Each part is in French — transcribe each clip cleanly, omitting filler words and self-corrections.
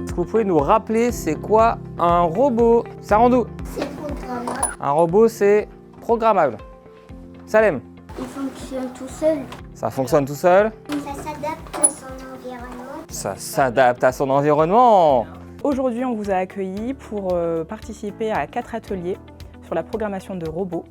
Est-ce que vous pouvez nous rappeler c'est quoi un robot? Ça rend d'où? C'est programmable. Un robot, c'est programmable. Salem? Il fonctionne tout seul. Ça fonctionne tout seul? Ça s'adapte à son environnement. Ça s'adapte à son environnement. Aujourd'hui, on vous a accueillis pour participer à 4 ateliers sur la programmation de robots.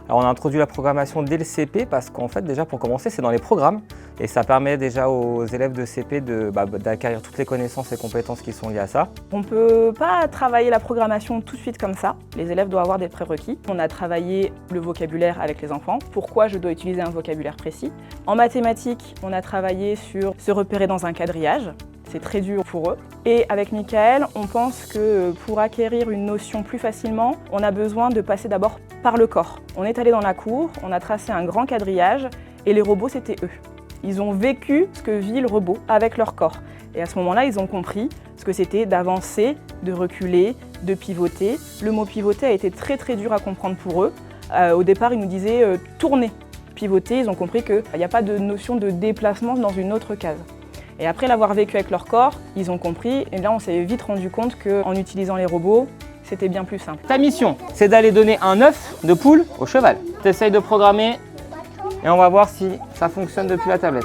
Alors on a introduit la programmation dès le CP parce qu'en fait déjà pour commencer c'est dans les programmes et ça permet déjà aux élèves de CP d'acquérir toutes les connaissances et compétences qui sont liées à ça. On ne peut pas travailler la programmation tout de suite comme ça. Les élèves doivent avoir des prérequis. On a travaillé le vocabulaire avec les enfants. Pourquoi je dois utiliser un vocabulaire précis? En mathématiques, on a travaillé sur se repérer dans un quadrillage. C'est très dur pour eux. Et avec Michael, on pense que pour acquérir une notion plus facilement, on a besoin de passer d'abord par le corps. On est allé dans la cour, on a tracé un grand quadrillage et les robots, c'était eux. Ils ont vécu ce que vit le robot avec leur corps. Et à ce moment-là, ils ont compris ce que c'était d'avancer, de reculer, de pivoter. Le mot pivoter a été très très dur à comprendre pour eux. Au départ, ils nous disaient tourner, pivoter. Ils ont compris qu'il n'y a pas de notion de déplacement dans une autre case. Et après l'avoir vécu avec leur corps, ils ont compris, et là on s'est vite rendu compte qu'en utilisant les robots, c'était bien plus simple. Ta mission, c'est d'aller donner un œuf de poule au cheval. Tu essayes de programmer et on va voir si ça fonctionne depuis la tablette.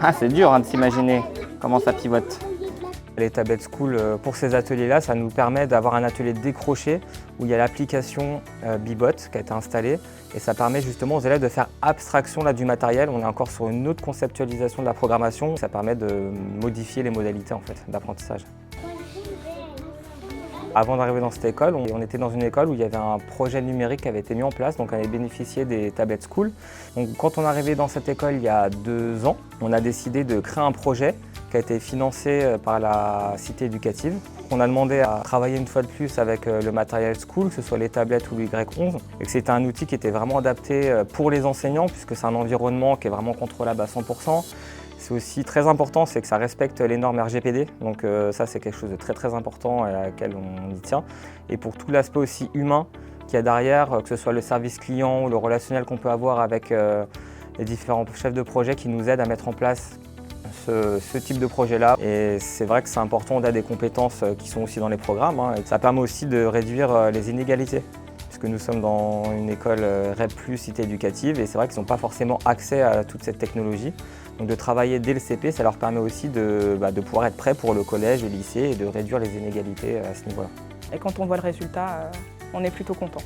Ah, c'est dur de s'imaginer comment ça pivote. Les tablettes School, pour ces ateliers-là, ça nous permet d'avoir un atelier décroché où il y a l'application Bibot qui a été installée et ça permet justement aux élèves de faire abstraction du matériel. On est encore sur une autre conceptualisation de la programmation. Ça permet de modifier les modalités d'apprentissage. Avant d'arriver dans cette école, on était dans une école où il y avait un projet numérique qui avait été mis en place, donc on avait bénéficié des tablettes School. Donc, quand on est arrivé dans cette école il y a 2 ans, on a décidé de créer un projet qui a été financé par la cité éducative. On a demandé à travailler une fois de plus avec le matériel School, que ce soit les tablettes ou le Y11, et que c'était un outil qui était vraiment adapté pour les enseignants, puisque c'est un environnement qui est vraiment contrôlable à 100%. C'est aussi très important, c'est que ça respecte les normes RGPD, donc ça c'est quelque chose de très très important et à laquelle on y tient. Et pour tout l'aspect aussi humain qu'il y a derrière, que ce soit le service client ou le relationnel qu'on peut avoir avec les différents chefs de projet qui nous aident à mettre en place ce type de projet-là. Et c'est vrai que c'est important, on a des compétences qui sont aussi dans les programmes. Et ça permet aussi de réduire les inégalités, puisque nous sommes dans une école REP+, cité éducative, et c'est vrai qu'ils n'ont pas forcément accès à toute cette technologie. Donc de travailler dès le CP, ça leur permet aussi de pouvoir être prêts pour le collège, le lycée et de réduire les inégalités à ce niveau-là. Et quand on voit le résultat, on est plutôt content.